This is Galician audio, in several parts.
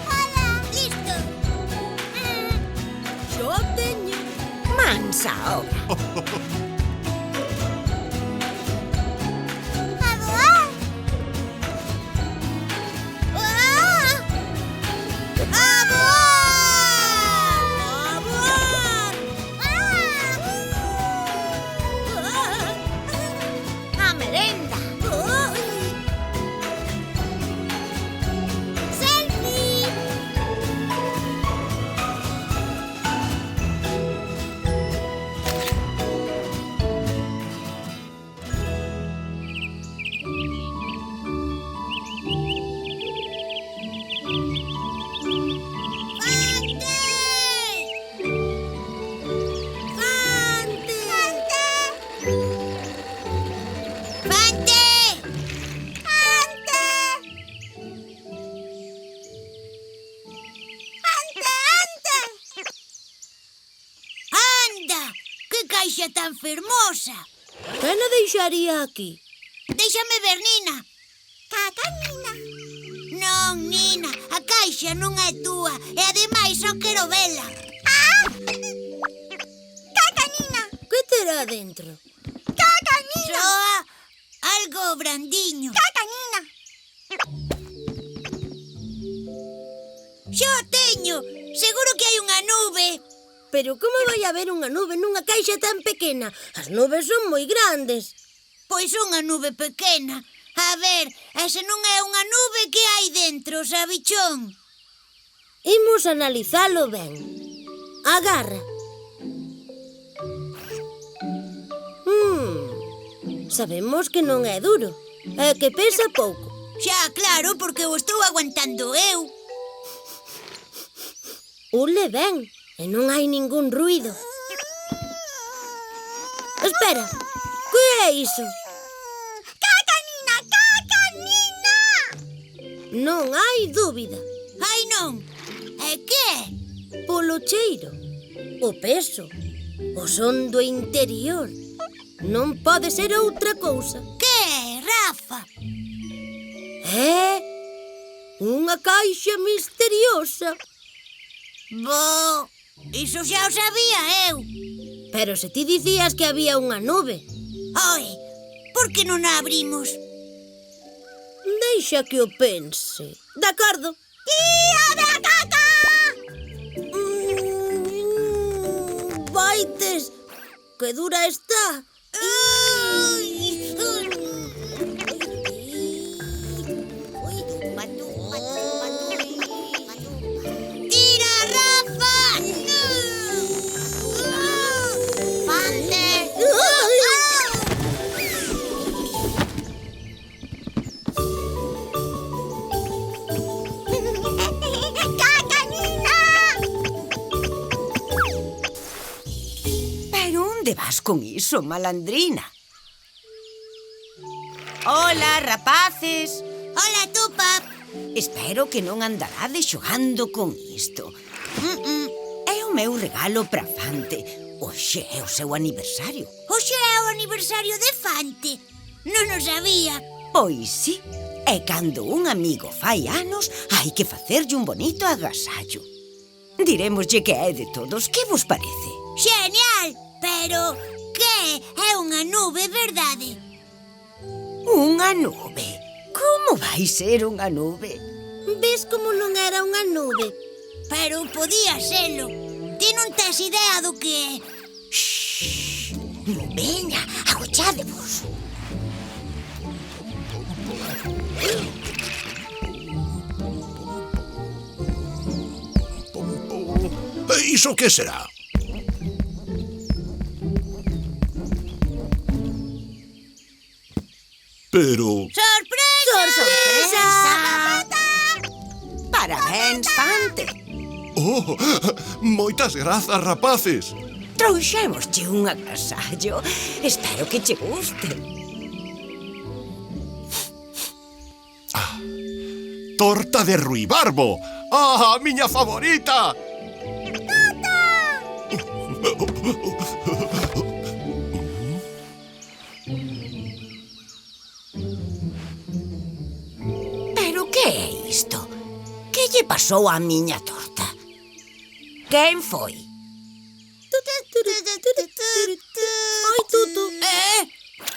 Ola, listo. Yo teño. Mansa obra. A voar. A voar. A merenda. Selfie. Anda! Que caixa tan fermosa! Quen a deixaría aquí? Déixame ver, Nina. Caca, Nina. Non, Nina, a caixa non é túa e ademais só quero vela. Caca, Nina. Que terá dentro? Caca, Nina. Soa algo brandiño. Caca, Nina. Xo teño. Seguro que hai unha nube. Pero como vai haber unha nube nunha caixa tan pequena? As nubes son moi grandes. Pois unha nube pequena. A ver, e se non é unha nube, que hai dentro, sabichón? Imos analizalo ben. Agarra. Sabemos que non é duro. É que pesa pouco. Xa, claro, porque o estou aguantando eu. Ule ben. E non hai ningún ruído. Espera. Que é iso? Caca, Nina! Caca, Nina! Non hai dúbida. Ai, non. E que? Polo cheiro, o peso, o son do interior. Non pode ser outra cousa. Que é, Rafa? É unha caixa misteriosa. Bo, iso xa o sabía eu. Pero se ti dicías que había unha nube. Oi, por que non a abrimos? Deixa que o pense. De acordo. Tía da caca! Vaites, que dura está. Tira, Rafa! Pante! Caca, Nina! Pero onde vas con iso, malandrina? Hola, rapaces. Hola, tú, pap. Espero que non andarades xogando con isto. É o meu regalo para Fante. Hoxe é o seu aniversario. Hoxe é o aniversario de Fante. Non o sabía. Pois sí, e cando un amigo fai anos, hai que facerlle un bonito agasallo. Diremoslle que é de todos, que vos parece? Genial! Pero que é unha nube, verdade? Unha nube? Como vai ser unha nube? Ves como non era unha nube? Pero podía selo. Ti non tes idea do que é. Shhh, veña, agochadevos. Iso que será? Pero... Sorpresa! Parabéns, Fante. Oh, moitas grazas, rapaces. Trouxémosche un agasallo. Espero que che guste. Torta de ruibarbo. Ah, a miña favorita. isto? Que lle pasou á miña torta? Quen foi? Foi Tutu.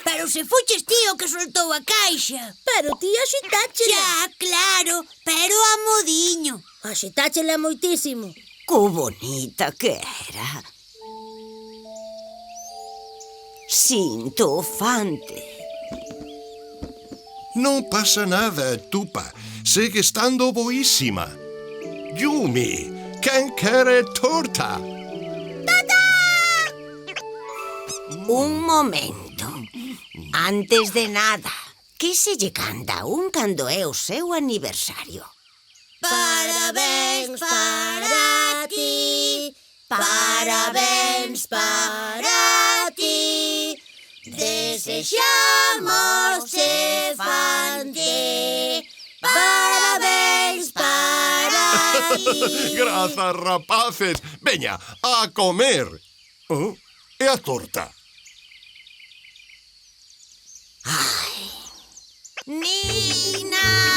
Pero se fuches ti o que soltou a caixa. Pero ti axitáchela. Xa, claro, pero a modiño. Axitáchela moitísimo. Que bonita que era. Sinto ofante. Non pasa nada, Tupa. Segue estando boísima. Yumi, quen quere torta? Un momento. Antes de nada, que se lle canta un cando é o seu aniversario? Parabéns para ti, parabéns para ti. Desexamos se fante, parabéns para ti. Grazas, rapaces. Veña, a comer. Oh, e a torta? Nina!